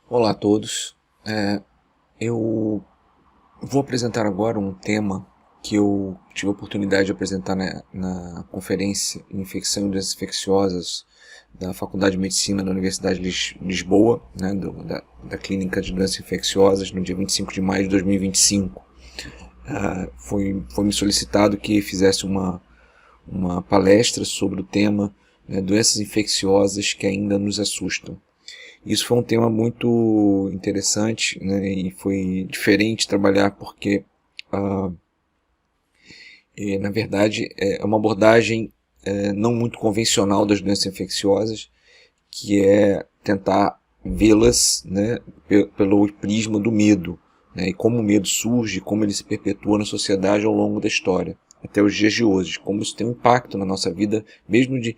Olá a todos. Eu vou apresentar agora um tema que eu tive a oportunidade de apresentar na conferência em Infecção e Doenças Infecciosas da Faculdade de Medicina da Universidade de Lisboa, né, da Clínica de Doenças Infecciosas, no dia 25 de maio de 2025. Foi-me solicitado que fizesse uma palestra sobre o tema, né, doenças infecciosas que ainda nos assustam. Isso foi um tema muito interessante, né, e foi diferente trabalhar porque, na verdade, é uma abordagem não muito convencional das doenças infecciosas, que é tentar vê-las, né, pelo prisma do medo, né, e como o medo surge, como ele se perpetua na sociedade ao longo da história, até os dias de hoje, como isso tem um impacto na nossa vida, mesmo de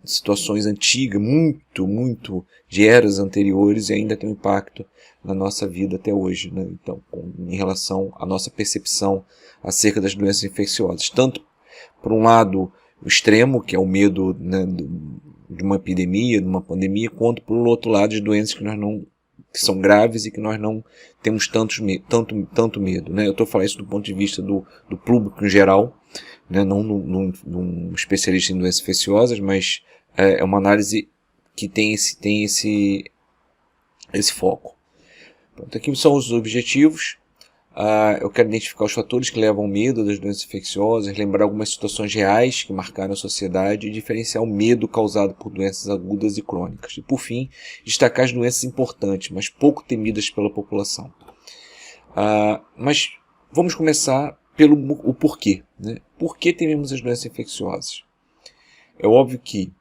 situações antigas, muito de eras anteriores, e ainda tem um impacto na nossa vida até hoje, né? Então, em relação à nossa percepção acerca das doenças infecciosas, tanto por um lado o extremo, que é o medo, né, de uma epidemia, de uma pandemia, quanto por outro lado de doenças que são graves e que nós não temos tanto medo, né? Eu estou falando isso do ponto de vista do público em geral, né? Não num especialista em doenças infecciosas, mas é uma análise que tem esse foco. Pronto, aqui são os objetivos. Eu quero identificar os fatores que levam ao medo das doenças infecciosas, lembrar algumas situações reais que marcaram a sociedade e diferenciar o medo causado por doenças agudas e crônicas. E, por fim, destacar as doenças importantes, mas pouco temidas pela população. Mas vamos começar pelo o porquê, né? Por que tememos as doenças infecciosas? É óbvio que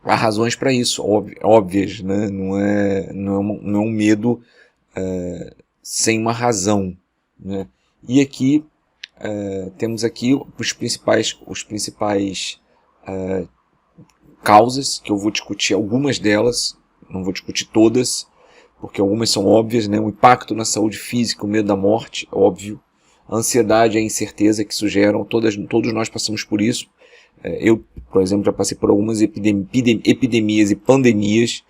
há razões para isso, óbvias, né? Não é um medo sem uma razão, né? E aqui temos aqui os principais causas, que eu vou discutir algumas delas, não vou discutir todas, porque algumas são óbvias, né? O impacto na saúde física, o medo da morte, óbvio. A ansiedade e a incerteza que isso geram, todos nós passamos por isso. Eu, por exemplo, já passei por algumas epidemias e pandemias,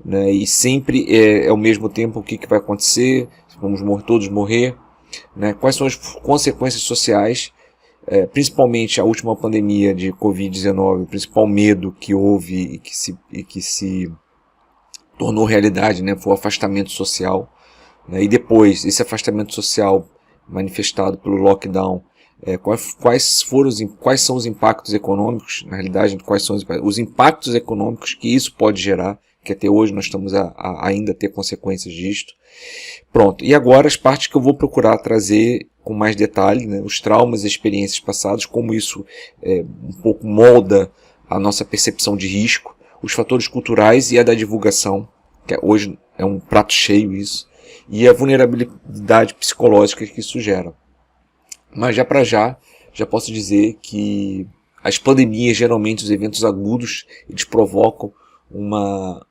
né? E sempre ao mesmo tempo o que vai acontecer, vamos todos morrer, né? Quais são as consequências sociais, principalmente a última pandemia de Covid-19, o principal medo que houve e que se tornou realidade, né? Foi o afastamento social, né? E depois, esse afastamento social manifestado pelo lockdown, quais são os impactos econômicos, na realidade, quais são os impactos econômicos que isso pode gerar, que até hoje nós estamos ainda a ter consequências disto. Pronto, e agora as partes que eu vou procurar trazer com mais detalhe, né, os traumas e experiências passadas, como isso um pouco molda a nossa percepção de risco, os fatores culturais e a da divulgação, que hoje é um prato cheio isso, e a vulnerabilidade psicológica que isso gera. Mas já posso dizer que as pandemias, geralmente os eventos agudos, eles provocam uma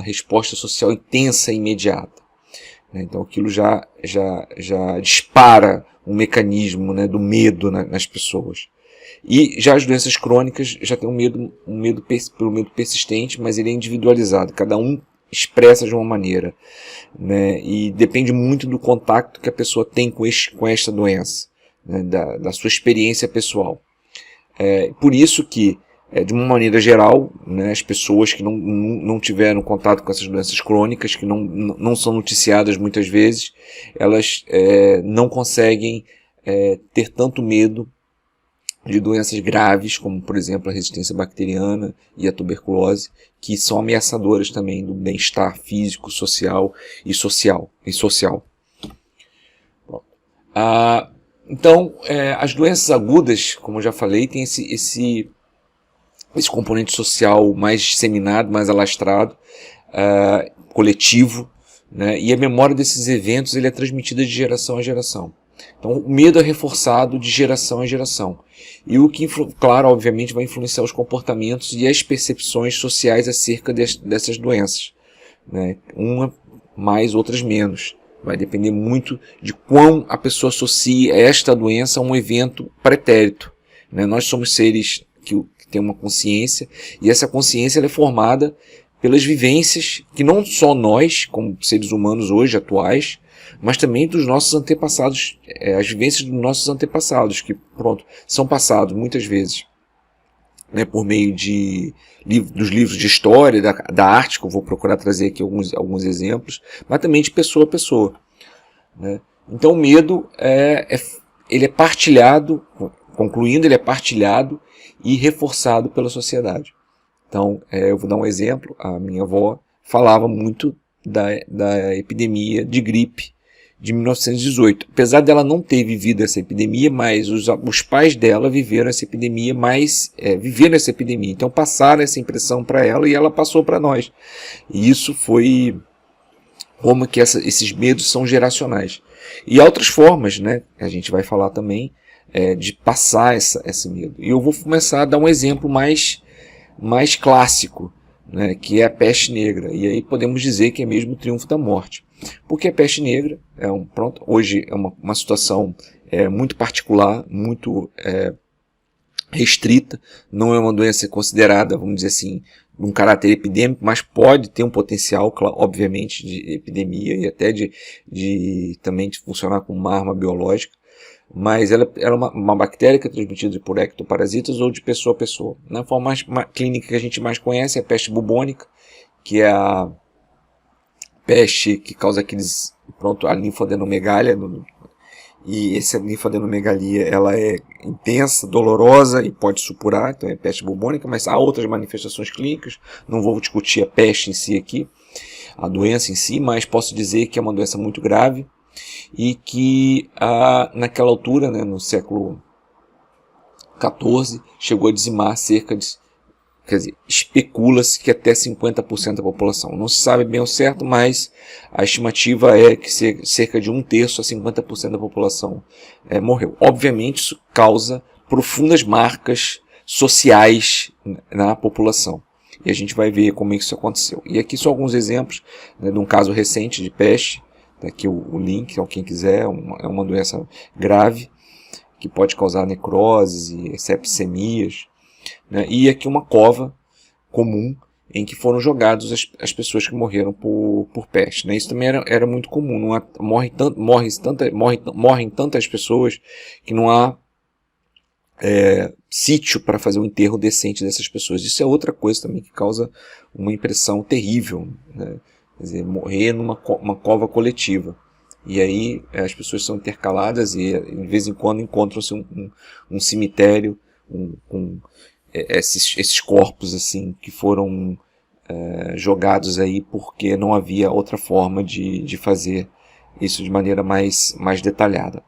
resposta social intensa e imediata. Então aquilo já dispara um mecanismo, né, do medo nas pessoas. E já as doenças crônicas já tem um medo pelo medo persistente, mas ele é individualizado. Cada um expressa de uma maneira, né, e depende muito do contato que a pessoa tem com esta doença, né, da sua experiência pessoal. Por isso que, de uma maneira geral, né, as pessoas que não tiveram contato com essas doenças crônicas, que não são noticiadas muitas vezes, elas não conseguem ter tanto medo de doenças graves, como por exemplo a resistência bacteriana e a tuberculose, que são ameaçadoras também do bem-estar físico, social e social. Então, as doenças agudas, como eu já falei, tem esse componente social mais disseminado, mais alastrado, coletivo, né? E a memória desses eventos ele é transmitida de geração a geração. Então o medo é reforçado de geração a geração. E o que, claro, obviamente vai influenciar os comportamentos e as percepções sociais acerca dessas doenças, né? Uma mais, outras menos. Vai depender muito de quão a pessoa associa esta doença a um evento pretérito, né? Nós somos seres que tem uma consciência, e essa consciência ela é formada pelas vivências que não só nós, como seres humanos hoje, atuais, mas também dos nossos antepassados, as vivências dos nossos antepassados, que, são passados muitas vezes, né, por meio dos livros de história, da arte, que eu vou procurar trazer aqui alguns exemplos, mas também de pessoa a pessoa, né? Então o medo ele é partilhado, concluindo, ele é partilhado e reforçado pela sociedade. Então, eu vou dar um exemplo. A minha avó falava muito da epidemia de gripe de 1918. Apesar dela não ter vivido essa epidemia, mas os pais dela viveram essa epidemia, viveram essa epidemia. Então passaram essa impressão para ela e ela passou para nós. E isso foi como que esses medos são geracionais. E outras formas, né, a gente vai falar também, de passar esse medo. E eu vou começar a dar um exemplo mais clássico, né, que é a peste negra. E aí podemos dizer que é mesmo o triunfo da morte. Porque a peste negra hoje é uma situação muito particular, muito restrita, não é uma doença considerada, vamos dizer assim, um caráter epidêmico, mas pode ter um potencial, obviamente, de epidemia e até também de funcionar como uma arma biológica. Mas ela é uma bactéria que é transmitida por ectoparasitas ou de pessoa a pessoa. Na forma clínica que a gente mais conhece é a peste bubônica, que é a peste que causa a linfadenomegalia, e essa linfadenomegalia ela é intensa, dolorosa e pode supurar, então é peste bubônica, mas há outras manifestações clínicas, não vou discutir a peste em si aqui, a doença em si, mas posso dizer que é uma doença muito grave e que naquela altura, né, no século XIV, chegou a dizimar especula-se que até 50% da população. Não se sabe bem ao certo, mas a estimativa é que cerca de 1/3 a 50% da população morreu. Obviamente isso causa profundas marcas sociais na população. E a gente vai ver como isso aconteceu. E aqui só alguns exemplos, né, de um caso recente de peste. Tá aqui o link, então quem quiser, é uma doença grave que pode causar necroses e sepsemias. Né? E aqui uma cova comum em que foram jogados as pessoas que morreram por peste. Né? Isso também era muito comum. Morrem tantas pessoas que não há sítio para fazer um enterro decente dessas pessoas. Isso é outra coisa também que causa uma impressão terrível, né? Quer dizer, morrer numa cova coletiva. E aí as pessoas são intercaladas e de vez em quando encontram-se um cemitério com esses corpos assim que foram jogados aí porque não havia outra forma de fazer isso de maneira mais detalhada.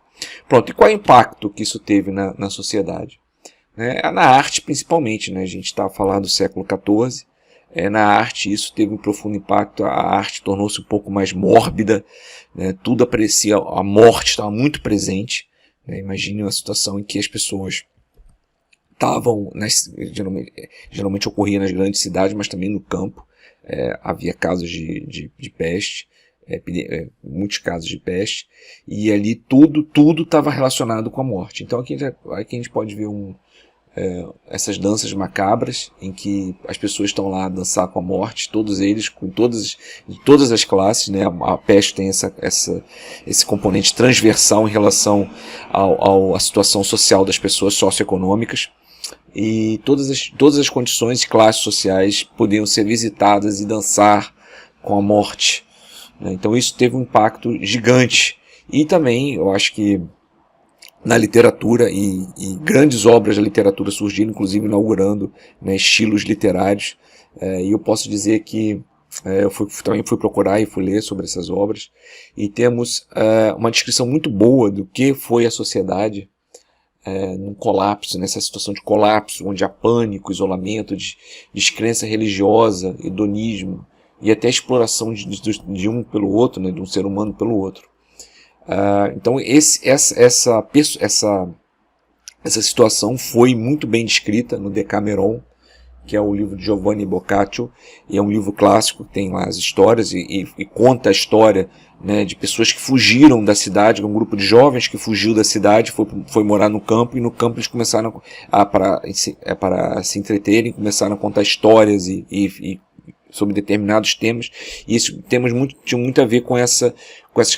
Pronto, e qual é o impacto que isso teve na sociedade? Na arte principalmente, né? A gente está falando do século XIV. Na arte isso teve um profundo impacto, a arte tornou-se um pouco mais mórbida, né? Tudo aparecia, a morte estava muito presente, né? Imagine uma situação em que as pessoas estavam, geralmente ocorria nas grandes cidades, mas também no campo, havia casos de peste, muitos casos de peste, e ali tudo estava relacionado com a morte. Então aqui a gente pode ver essas danças macabras em que as pessoas estão lá a dançar com a morte, todos eles, de todas as classes, né? A peste tem esse componente transversal em relação à situação social das pessoas socioeconômicas, e todas as condições e classes sociais podiam ser visitadas e dançar com a morte, né? Então isso teve um impacto gigante, e também eu acho que na literatura, e grandes obras da literatura surgiram, inclusive inaugurando, né, estilos literários, e eu posso dizer que eu também fui procurar e fui ler sobre essas obras, e temos uma descrição muito boa do que foi a sociedade num colapso, nessa situação de colapso, onde há pânico, isolamento, descrença religiosa, hedonismo, e até exploração de um pelo outro, né, de um ser humano pelo outro. Então essa situação foi muito bem descrita no Decameron, que é o livro de Giovanni Boccaccio, e é um livro clássico, tem lá as histórias e conta a história, né, de pessoas que fugiram da cidade, um grupo de jovens que fugiu da cidade, foi morar no campo, e no campo eles começaram para se entreterem, começaram a contar histórias e sobre determinados temas, e esses temas tinham muito a ver com essas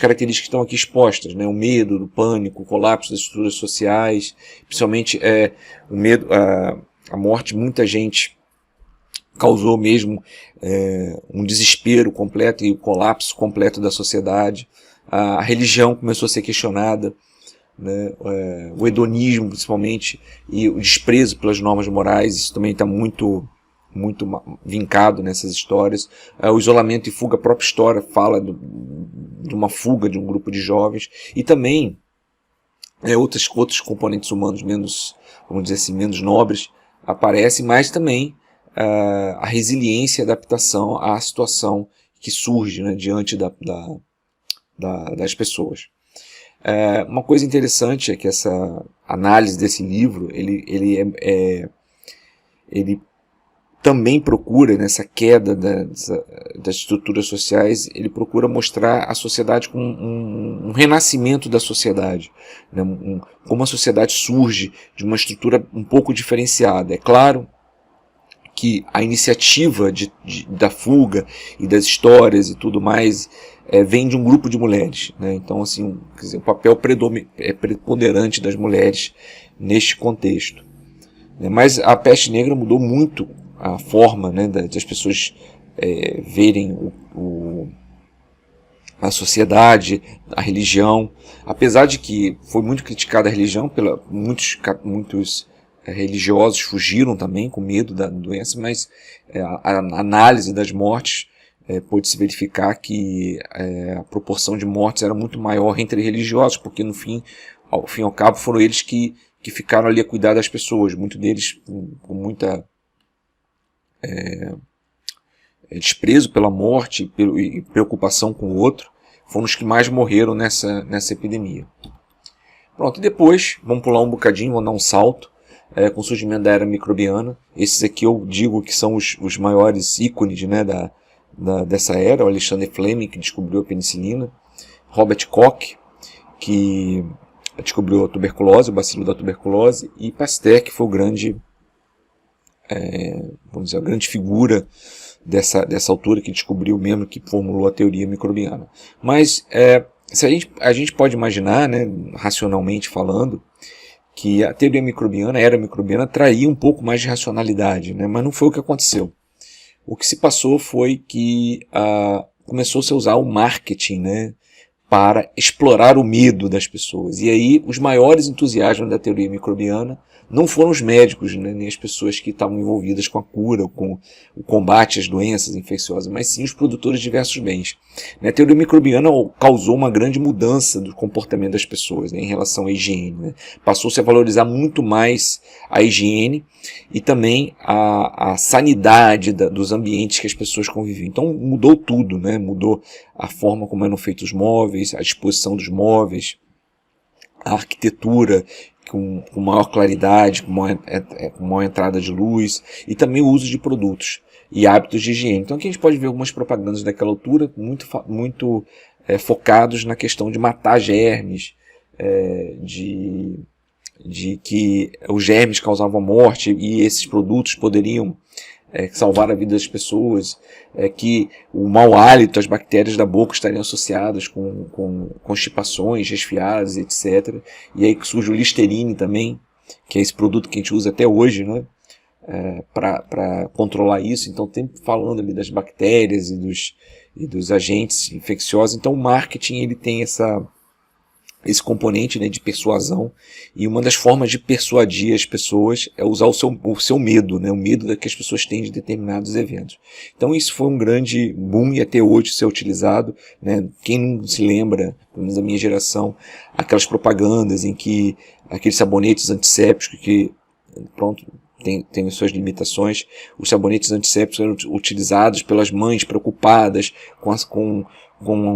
características que estão aqui expostas, né? O medo, o pânico, o colapso das estruturas sociais, principalmente o medo, a morte, muita gente causou mesmo um desespero completo e o colapso completo da sociedade. A religião começou a ser questionada, né? O hedonismo principalmente, e o desprezo pelas normas morais, isso também está muito vincado nessas histórias. O isolamento e fuga, a própria história fala de uma fuga de um grupo de jovens, e também outros componentes humanos menos, vamos dizer assim, menos nobres aparecem, mas também a resiliência e adaptação à situação que surge, né, diante das pessoas. Uma coisa interessante é que essa análise desse livro, ele também procura, nessa queda das estruturas sociais, ele procura mostrar a sociedade como um renascimento da sociedade, né? Como a sociedade surge de uma estrutura um pouco diferenciada. É claro que a iniciativa da fuga e das histórias e tudo mais vem de um grupo de mulheres, né? Então, assim, quer dizer, o papel preponderante das mulheres neste contexto. Mas a peste negra mudou muito a forma, né, das pessoas verem a sociedade, a religião, apesar de que foi muito criticada a religião, muitos religiosos fugiram também com medo da doença, mas a análise das mortes pôde-se verificar que a proporção de mortes era muito maior entre religiosos, porque no fim ao cabo foram eles que ficaram ali a cuidar das pessoas, muitos deles com muita desprezo pela morte e preocupação com o outro, foram os que mais morreram nessa epidemia. Pronto, e depois, vamos pular um bocadinho, vamos dar um salto, com o surgimento da era microbiana. Esses aqui eu digo que são os maiores ícones, né, dessa era. O Alexander Fleming, que descobriu a penicilina, Robert Koch, que descobriu a tuberculose, o bacilo da tuberculose, e Pasteur, que foi o grande, vamos dizer, a grande figura dessa altura, que descobriu mesmo, que formulou a teoria microbiana. Mas se a gente pode imaginar, né, racionalmente falando, que a teoria microbiana, a era microbiana, traía um pouco mais de racionalidade, né? Mas não foi o que aconteceu. O que se passou foi que começou-se a usar o marketing, né, para explorar o medo das pessoas. E aí os maiores entusiastas da teoria microbiana não foram os médicos, né, nem as pessoas que estavam envolvidas com a cura, com o combate às doenças infecciosas, mas sim os produtores de diversos bens. A teoria microbiana causou uma grande mudança do comportamento das pessoas, né, em relação à higiene, né? Passou-se a valorizar muito mais a higiene e também a sanidade dos ambientes que as pessoas conviviam. Então mudou tudo, né? Mudou a forma como eram feitos os móveis, a disposição dos móveis, a arquitetura com maior claridade, com maior entrada de luz, e também o uso de produtos e hábitos de higiene. Então aqui a gente pode ver algumas propagandas daquela altura muito focados na questão de matar germes, de que os germes causavam morte e esses produtos poderiam salvar a vida das pessoas, que o mau hálito, as bactérias da boca estariam associadas com constipações, resfriados, etc. E aí que surge o Listerine também, que é esse produto que a gente usa até hoje, né, para controlar isso. Então, sempre falando ali das bactérias e dos agentes infecciosos. Então, o marketing ele tem esse componente, né, de persuasão, e uma das formas de persuadir as pessoas é usar o seu medo, né, o medo que as pessoas têm de determinados eventos. Então isso foi um grande boom e até hoje isso é utilizado, né? Quem não se lembra, pelo menos da minha geração, aquelas propagandas em que aqueles sabonetes antissépticos que, pronto, tem suas limitações, os sabonetes antissépticos eram utilizados pelas mães preocupadas com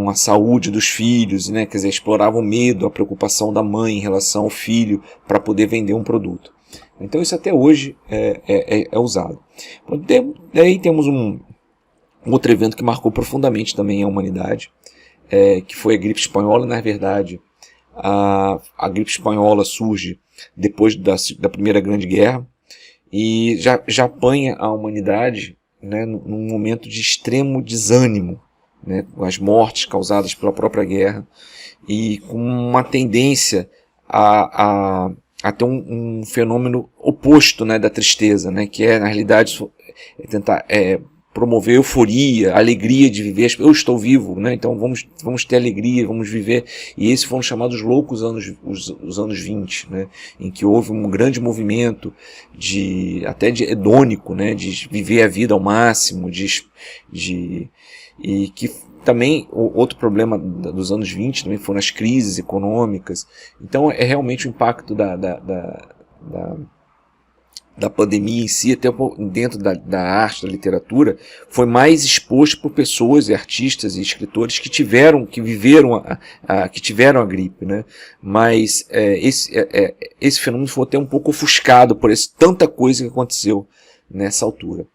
a saúde dos filhos, né? Quer dizer, exploravam o medo, a preocupação da mãe em relação ao filho para poder vender um produto. Então isso até hoje é usado. Daí temos um outro evento que marcou profundamente também a humanidade, que foi a gripe espanhola. Na verdade, a gripe espanhola surge depois da Primeira Grande Guerra e já apanha a humanidade né, num momento de extremo desânimo, né, com as mortes causadas pela própria guerra, e com uma tendência a ter um fenômeno oposto, né, da tristeza, né, que é, na realidade, tentar promover euforia, alegria de viver. Eu estou vivo, né, então vamos ter alegria, vamos viver. E esses foram chamados loucos os anos 20, né, em que houve um grande movimento até de hedônico, né, de viver a vida ao máximo, e que também, outro problema dos anos 20 também foram as crises econômicas. Então é realmente o impacto da pandemia em si, até dentro da arte, da literatura, foi mais exposto por pessoas e artistas e escritores que tiveram a gripe, né? Mas esse fenômeno foi até um pouco ofuscado por tanta coisa que aconteceu nessa altura.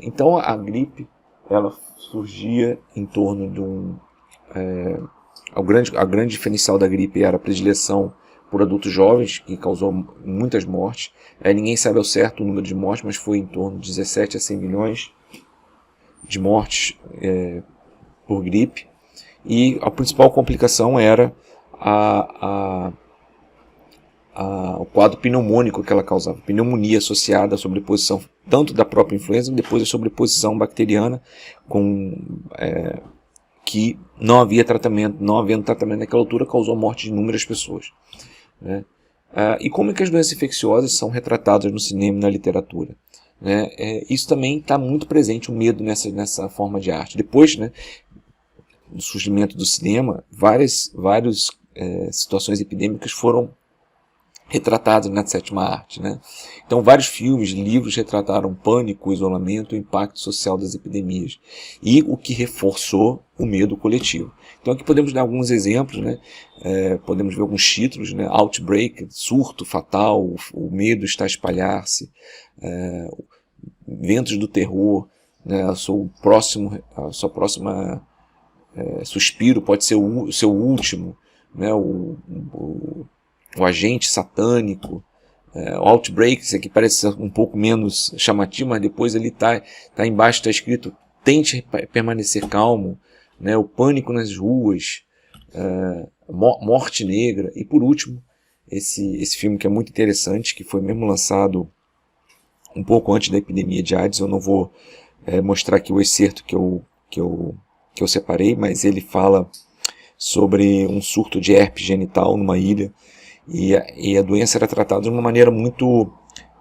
Então a gripe, ela surgia em torno de a grande diferencial da gripe era a predileção por adultos jovens, que causou muitas mortes. Ninguém sabe ao certo o número de mortes, mas foi em torno de 17 a 100 milhões de mortes por gripe. E a principal complicação era o quadro pneumônico que ela causava, pneumonia associada à sobreposição tanto da própria influenza, depois a sobreposição bacteriana, que não havendo tratamento naquela altura, causou a morte de inúmeras pessoas, né? E como é que as doenças infecciosas são retratadas no cinema e na literatura, né? Isso também está muito presente, o medo nessa forma de arte. Depois, né, do surgimento do cinema, várias situações epidêmicas foram retratadas na sétima arte, né? Então, vários filmes, livros retrataram o pânico, o isolamento, o impacto social das epidemias, e o que reforçou o medo coletivo. Então, aqui podemos dar alguns exemplos, né? Podemos ver alguns títulos, né? Outbreak, surto fatal, o medo está a espalhar-se, ventos do terror, né? A sua próxima suspiro pode ser o seu último, né? O agente satânico, o Outbreak, isso aqui parece ser um pouco menos chamativo, mas depois ele tá embaixo, está escrito: tente permanecer calmo, né? O pânico nas ruas, morte negra. E por último, esse filme que é muito interessante, que foi mesmo lançado um pouco antes da epidemia de AIDS. Eu não vou mostrar aqui o excerto que eu separei, mas ele fala sobre um surto de herpes genital numa ilha. E a doença era tratada de uma maneira muito,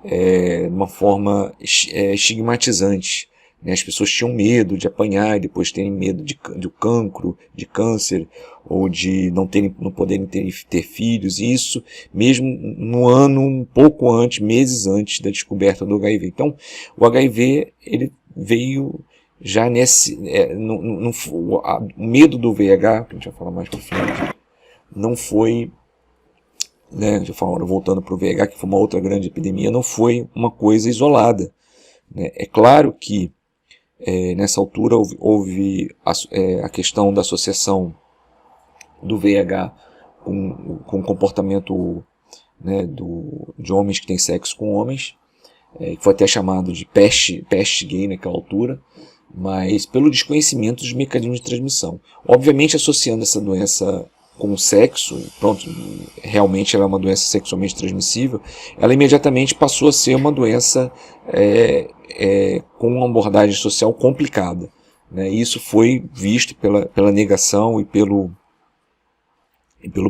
de uma forma estigmatizante, né? As pessoas tinham medo de apanhar e depois terem medo de cancro, de câncer, ou de não poderem ter filhos, e isso mesmo no ano um pouco antes, meses antes da descoberta do HIV. Então, o HIV, ele veio já o medo do VIH, que a gente vai falar mais para frente, não foi, né, voltando para o VIH, que foi uma outra grande epidemia, não foi uma coisa isolada, né? É claro que nessa altura houve a questão da associação do VIH com o comportamento, né, de homens que têm sexo com homens, que foi até chamado de peste gay naquela altura, mas pelo desconhecimento dos mecanismos de transmissão. Obviamente, associando essa doença com o sexo, pronto, realmente ela é uma doença sexualmente transmissível, ela imediatamente passou a ser uma doença com uma abordagem social complicada, né? Isso foi visto pela negação e pelo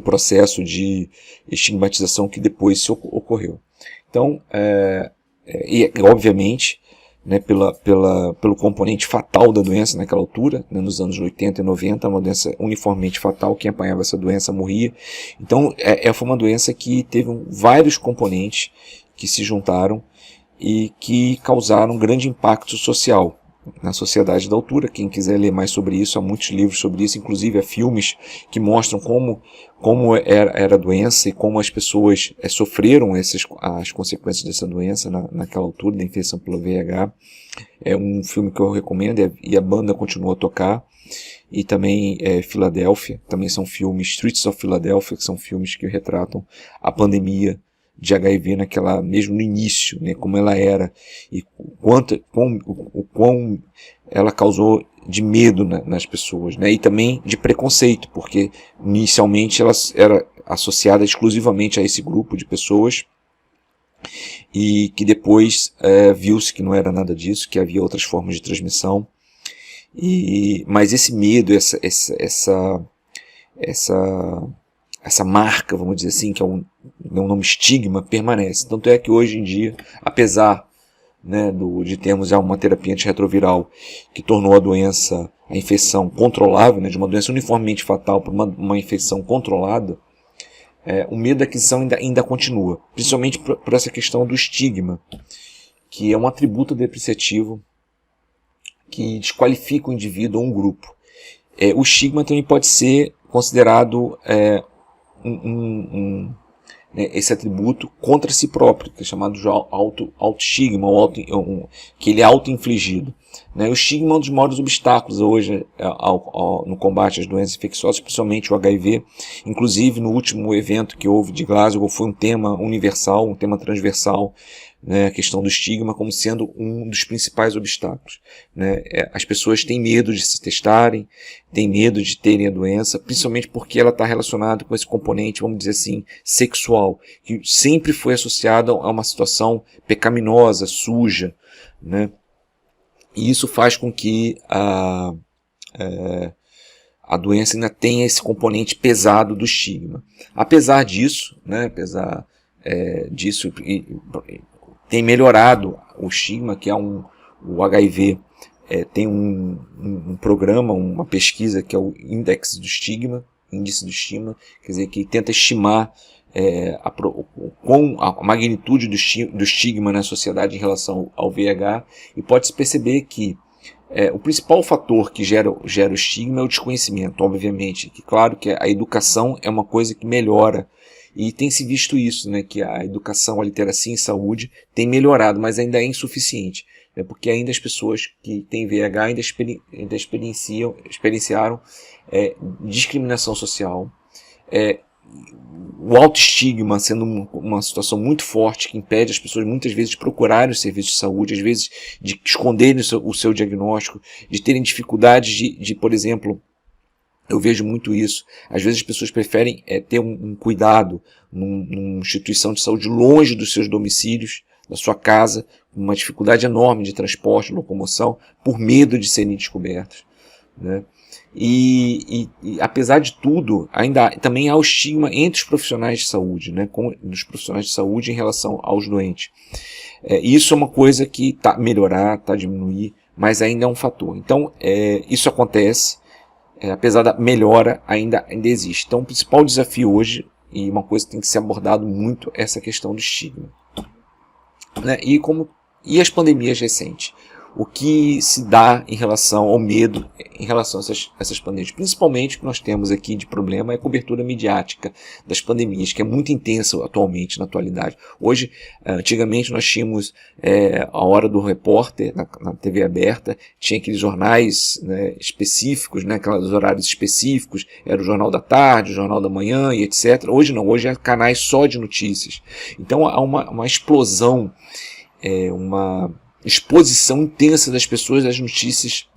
processo de estigmatização que depois se ocorreu. Então, obviamente, né, pelo componente fatal da doença naquela altura, né, nos anos 80 e 90, uma doença uniformemente fatal, quem apanhava essa doença morria. Então, foi uma doença que teve vários componentes que se juntaram e que causaram um grande impacto social na sociedade da altura. Quem quiser ler mais sobre isso, há muitos livros sobre isso, inclusive há filmes que mostram como era a doença e como as pessoas sofreram as consequências dessa doença naquela altura, da infecção pelo VIH. É um filme que eu recomendo, e a banda continua a tocar. E também Filadélfia, também são filmes, Streets of Philadelphia, que são filmes que retratam a pandemia de HIV mesmo no início, né, como ela era, e o quão ela causou de medo nas pessoas, né, e também de preconceito, porque inicialmente ela era associada exclusivamente a esse grupo de pessoas, e que depois viu-se que não era nada disso, que havia outras formas de transmissão, mas esse medo, essa marca, vamos dizer assim, que é um nome estigma, permanece. Tanto é que hoje em dia, apesar, né, de termos já uma terapia antirretroviral que tornou a infecção controlável, né, de uma doença uniformemente fatal para uma infecção controlada, o medo da aquisição ainda continua, principalmente por essa questão do estigma, que é um atributo depreciativo que desqualifica o indivíduo ou um grupo. O estigma também pode ser considerado esse atributo contra si próprio, que é chamado de auto-estigma, que ele é auto-infligido. O estigma é um dos maiores obstáculos hoje no combate às doenças infecciosas, principalmente o HIV. Inclusive, no último evento que houve de Glasgow, foi um tema universal, um tema transversal, a questão do estigma como sendo um dos principais obstáculos. As pessoas têm medo de se testarem, têm medo de terem a doença, principalmente porque ela está relacionada com esse componente, vamos dizer assim, sexual, que sempre foi associado a uma situação pecaminosa, suja, e isso faz com que a doença ainda tenha esse componente pesado do estigma. Apesar disso, tem melhorado o estigma, que é o HIV tem um programa, uma pesquisa que é o índice do estigma, quer dizer, que tenta estimar a magnitude do estigma na sociedade em relação ao VIH, e pode-se perceber que o principal fator que gera o estigma é o desconhecimento, obviamente, que claro que a educação é uma coisa que melhora. E tem se visto isso, que a educação, a literacia em saúde tem melhorado, mas ainda é insuficiente, porque ainda as pessoas que têm VIH ainda experienciaram discriminação social, o autoestigma sendo uma situação muito forte que impede as pessoas muitas vezes de procurarem os serviços de saúde, às vezes de esconderem o seu diagnóstico, de terem dificuldades de, por exemplo, eu vejo muito isso. Às vezes as pessoas preferem ter um cuidado numa instituição de saúde longe dos seus domicílios, da sua casa, com uma dificuldade enorme de transporte, locomoção, por medo de serem descobertas. E apesar de tudo, ainda também há o estigma entre os profissionais de saúde, dos profissionais de saúde em relação aos doentes. Isso é uma coisa que está a melhorar, está a diminuir, mas ainda é um fator. Então, isso acontece. Apesar da melhora, ainda existe. Então, o principal desafio hoje, e uma coisa que tem que ser abordado muito, é essa questão do estigma. E as pandemias recentes? O que se dá em relação ao medo, em relação a essas pandemias? Principalmente o que nós temos aqui de problema é a cobertura midiática das pandemias, que é muito intensa atualmente, na atualidade. Hoje, antigamente nós tínhamos a Hora do Repórter na TV aberta, tinha aqueles jornais específicos, aqueles horários específicos, era o Jornal da Tarde, o Jornal da Manhã e etc. Hoje não, hoje é canais só de notícias. Então há uma explosão, uma exposição intensa das pessoas às notícias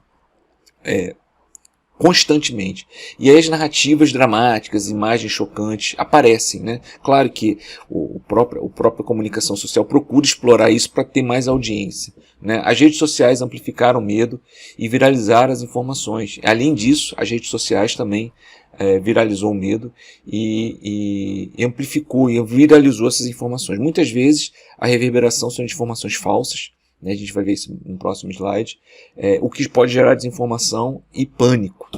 constantemente. E aí as narrativas dramáticas, imagens chocantes aparecem. Claro que a própria comunicação social procura explorar isso para ter mais audiência. As redes sociais amplificaram o medo e viralizaram as informações. Além disso, as redes sociais também viralizou o medo e amplificou e viralizou essas informações. Muitas vezes a reverberação são de informações falsas. A gente vai ver isso no próximo slide, o que pode gerar desinformação e pânico.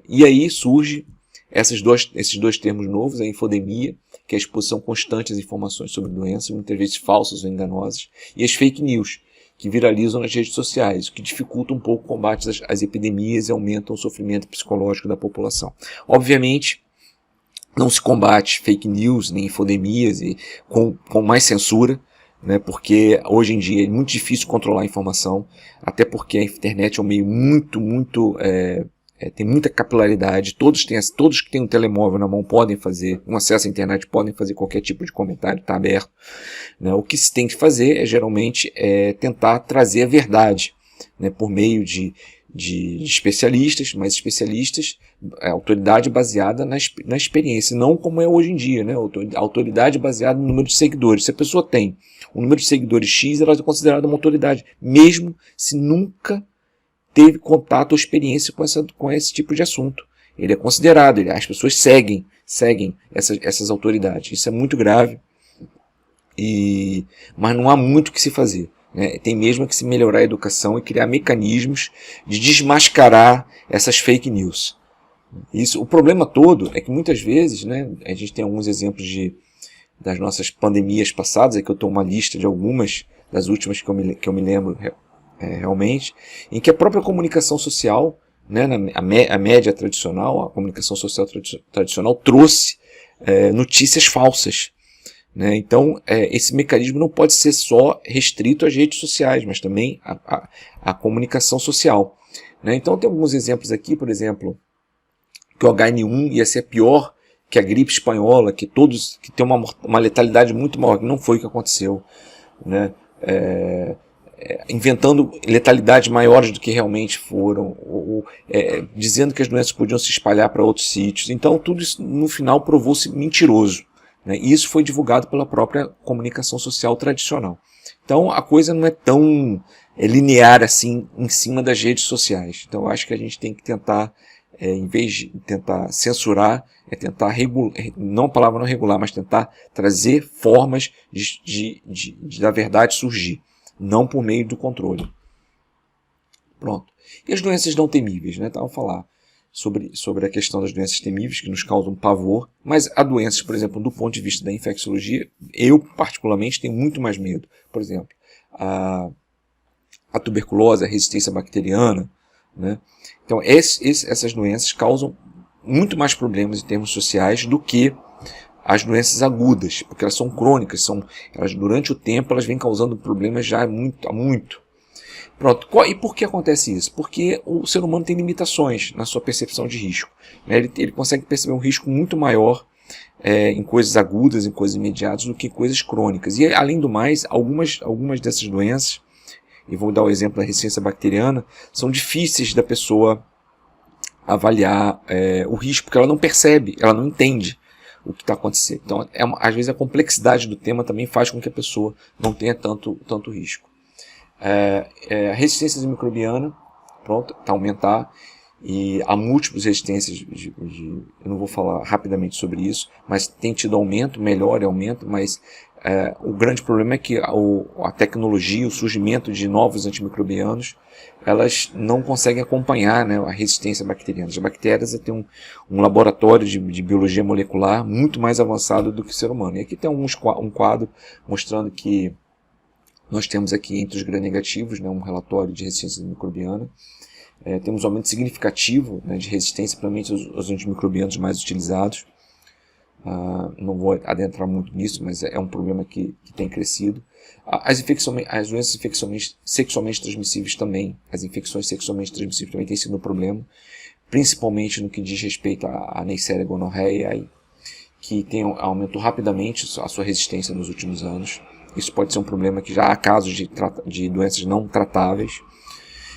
E aí surge esses dois termos novos, a infodemia, que é a exposição constante às informações sobre doenças, muitas vezes falsas ou enganosas, e as fake news, que viralizam nas redes sociais, o que dificulta um pouco o combate às epidemias e aumentam o sofrimento psicológico da população. Obviamente, não se combate fake news nem infodemias com mais censura, porque hoje em dia é muito difícil controlar a informação, até porque a internet é um meio muito tem muita capilaridade, todos que têm um telemóvel na mão podem fazer, um acesso à internet podem fazer qualquer tipo de comentário, está aberto, né? O que se tem que fazer geralmente tentar trazer a verdade, né, por meio de especialistas, mas especialistas, autoridade baseada na experiência, não como é hoje em dia, né, autoridade baseada no número de seguidores. Se a pessoa tem um número de seguidores X, ela é considerada uma autoridade, mesmo se nunca teve contato ou experiência com esse tipo de assunto. Ele é considerado, as pessoas seguem essas autoridades. Isso é muito grave, mas não há muito o que se fazer, né? Tem mesmo que se melhorar a educação e criar mecanismos de desmascarar essas fake news. O problema todo é que muitas vezes, né, a gente tem alguns exemplos das nossas pandemias passadas, aqui eu estou uma lista de algumas das últimas que eu me lembro realmente, em que a própria comunicação social, né, a média tradicional, a comunicação social tradicional trouxe notícias falsas, né? Então, esse mecanismo não pode ser só restrito às redes sociais, mas também à comunicação social, né? Então, tem alguns exemplos aqui, por exemplo, que o H1N1 ia ser pior que a gripe espanhola, que tem uma letalidade muito maior, que não foi o que aconteceu, né? Inventando letalidades maiores do que realmente foram, dizendo que as doenças podiam se espalhar para outros sítios. Então, tudo isso, no final, provou-se mentiroso, né? E isso foi divulgado pela própria comunicação social tradicional. Então, a coisa não é tão linear assim em cima das redes sociais. Então, eu acho que a gente tem que tentar, em vez de tentar censurar, tentar regular, não a palavra não regular, mas tentar trazer formas da verdade surgir, não por meio do controle. Pronto. E as doenças não temíveis, né? Então, vamos falar sobre a questão das doenças temíveis, que nos causam pavor, mas há doenças, por exemplo, do ponto de vista da infecciologia, eu particularmente tenho muito mais medo. Por exemplo, a tuberculose, a resistência bacteriana, né? Então, essas doenças causam muito mais problemas em termos sociais do que as doenças agudas, porque elas são crônicas, elas durante o tempo elas vêm causando problemas já há muito. Pronto. E por que acontece isso? Porque o ser humano tem limitações na sua percepção de risco, né? Ele consegue perceber um risco muito maior em coisas agudas, em coisas imediatas, do que em coisas crônicas. E, além do mais, algumas dessas doenças, e vou dar o exemplo da resistência bacteriana, são difíceis da pessoa avaliar o risco, porque ela não percebe, ela não entende o que está acontecendo. Então, às vezes a complexidade do tema também faz com que a pessoa não tenha tanto risco. A resistência microbiana, pronto, está a aumentar, e há múltiplas resistências, eu não vou falar rapidamente sobre isso, mas tem tido aumento, melhor aumento, mas o grande problema é que a tecnologia, o surgimento de novos antimicrobianos, elas não conseguem acompanhar, né, a resistência bacteriana. As bactérias têm um laboratório de biologia molecular muito mais avançado do que o ser humano. E aqui tem um quadro mostrando que nós temos aqui entre os gram-negativos, né, um relatório de resistência microbiana. Temos um aumento significativo, né, de resistência, principalmente aos antimicrobianos mais utilizados. Não vou adentrar muito nisso, mas é um problema que tem crescido. As doenças sexualmente transmissíveis também, as infecções sexualmente transmissíveis também têm sido um problema, principalmente no que diz respeito à Neisseria gonorreia, que aumentou rapidamente a sua resistência nos últimos anos. Isso pode ser um problema, que já há casos de doenças não tratáveis.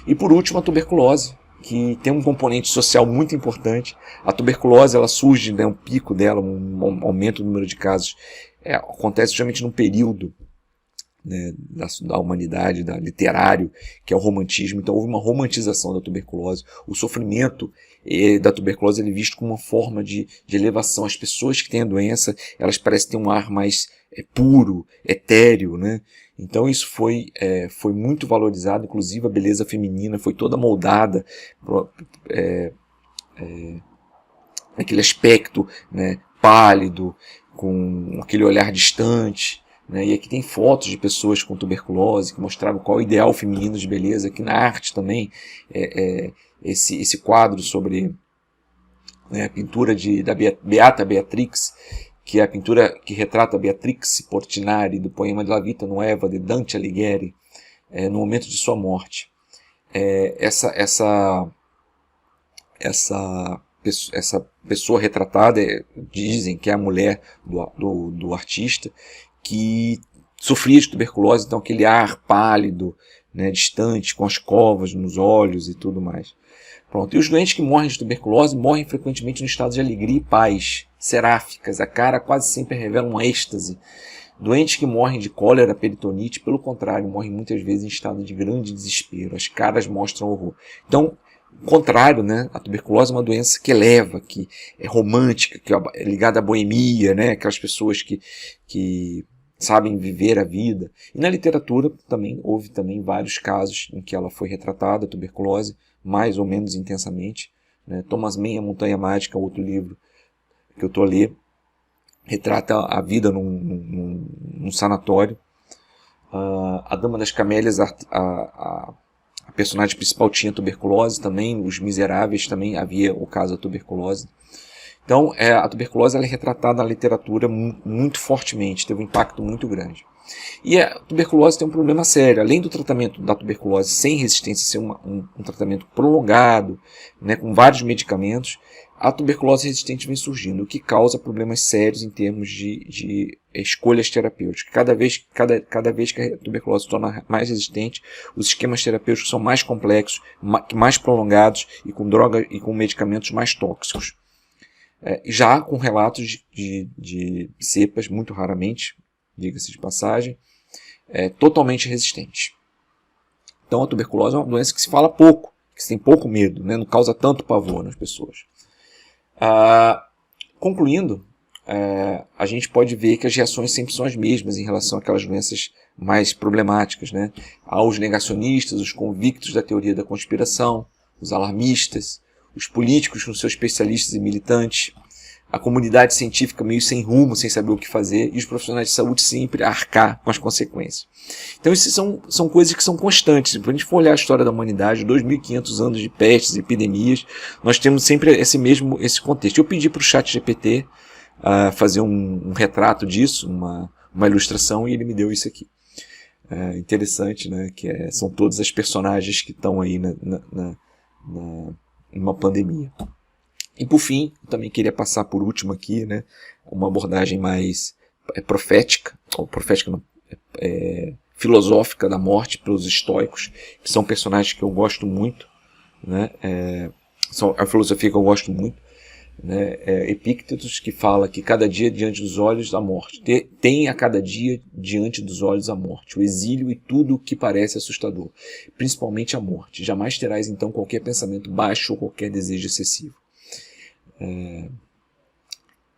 E por último, a tuberculose, que tem um componente social muito importante. A tuberculose, ela surge, né, um pico dela, um aumento do número de casos, acontece justamente num período, né, da humanidade, literário, que é o romantismo. Então houve uma romantização da tuberculose. O sofrimento da tuberculose é visto como uma forma de elevação. As pessoas que têm a doença, elas parecem ter um ar mais puro, etéreo, né? Então isso foi muito valorizado, inclusive a beleza feminina foi toda moldada, aquele aspecto, né, pálido, com aquele olhar distante, né? E aqui tem fotos de pessoas com tuberculose que mostravam qual é o ideal feminino de beleza. Aqui na arte também, esse quadro sobre, né, a pintura da Beata Beatrix, que é a pintura que retrata Beatrix Portinari, do poema de La Vita Nuova, de Dante Alighieri, no momento de sua morte. Essa essa pessoa retratada, dizem que é a mulher do artista, que sofria de tuberculose, então aquele ar pálido, né, distante, com as covas nos olhos e tudo mais. Pronto. E os doentes que morrem de tuberculose morrem frequentemente no estado de alegria e paz, seráficas, a cara quase sempre revela um êxtase. Doentes que morrem de cólera, peritonite, pelo contrário, morrem muitas vezes em estado de grande desespero, as caras mostram horror. Então, ao contrário, né, a tuberculose é uma doença que eleva, que é romântica, que é ligada à boemia, né, aquelas pessoas que sabem viver a vida. E na literatura também houve também vários casos em que ela foi retratada, a tuberculose, mais ou menos intensamente. Né? Thomas Mann, A Montanha Mágica, outro livro que eu estou a ler, retrata a vida num sanatório. A Dama das Camélias, a personagem principal tinha tuberculose também, Os Miseráveis também havia o caso da tuberculose. Então, a tuberculose ela é retratada na literatura muito fortemente, teve um impacto muito grande. E a tuberculose tem um problema sério. Além do tratamento da tuberculose sem resistência ser um tratamento prolongado, né, com vários medicamentos, a tuberculose resistente vem surgindo, o que causa problemas sérios em termos de escolhas terapêuticas. Cada vez que a tuberculose se torna mais resistente, os esquemas terapêuticos são mais complexos, mais prolongados e com drogas e com medicamentos mais tóxicos. Já com relatos de cepas, muito raramente, diga-se de passagem, totalmente resistentes. Então a tuberculose é uma doença que se fala pouco, que se tem pouco medo, né? Não causa tanto pavor nas pessoas. Concluindo, a gente pode ver que as reações sempre são as mesmas em relação àquelas doenças mais problemáticas, né? Há os negacionistas, os convictos da teoria da conspiração, os alarmistas, os políticos com seus especialistas e militantes, a comunidade científica meio sem rumo, sem saber o que fazer, e os profissionais de saúde sempre a arcar com as consequências. Então, essas são coisas que são constantes. Se a gente for olhar a história da humanidade, 2.500 anos de pestes, epidemias, nós temos sempre esse contexto. Eu pedi para o ChatGPT fazer um retrato disso, uma ilustração, e ele me deu isso aqui. Interessante, né? Que são todas as personagens que estão aí numa pandemia. E por fim, eu também queria passar por último aqui, né, uma abordagem mais profética, ou profética não, filosófica da morte pelos estoicos, que são personagens que eu gosto muito, né, são a filosofia que eu gosto muito, né, Epíctetos, que fala que cada dia diante dos olhos a morte, tem a cada dia diante dos olhos a morte, o exílio e tudo o que parece assustador, principalmente a morte. Jamais terás então qualquer pensamento baixo ou qualquer desejo excessivo.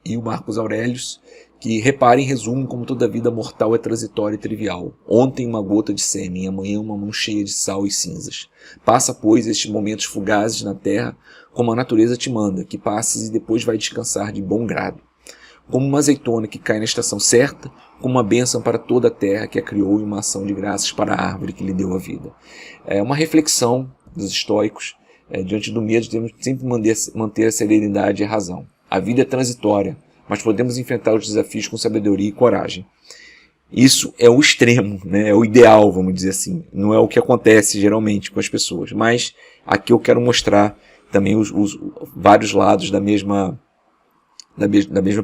E o Marcos Aurelius, que repara em resumo como toda vida mortal é transitória e trivial. Ontem uma gota de sêmen, amanhã uma mão cheia de sal e cinzas. Passa, pois, estes momentos fugazes na terra, como a natureza te manda, que passes e depois vai descansar de bom grado. Como uma azeitona que cai na estação certa, como uma bênção para toda a terra que a criou e uma ação de graças para a árvore que lhe deu a vida. É uma reflexão dos estoicos. Diante do medo, temos que sempre manter a serenidade e a razão. A vida é transitória, mas podemos enfrentar os desafios com sabedoria e coragem. Isso é o extremo, né? É o ideal, vamos dizer assim. Não é o que acontece geralmente com as pessoas. Mas aqui eu quero mostrar também os vários lados da mesma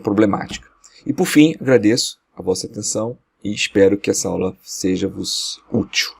problemática. E por fim, agradeço a vossa atenção e espero que essa aula seja-vos útil.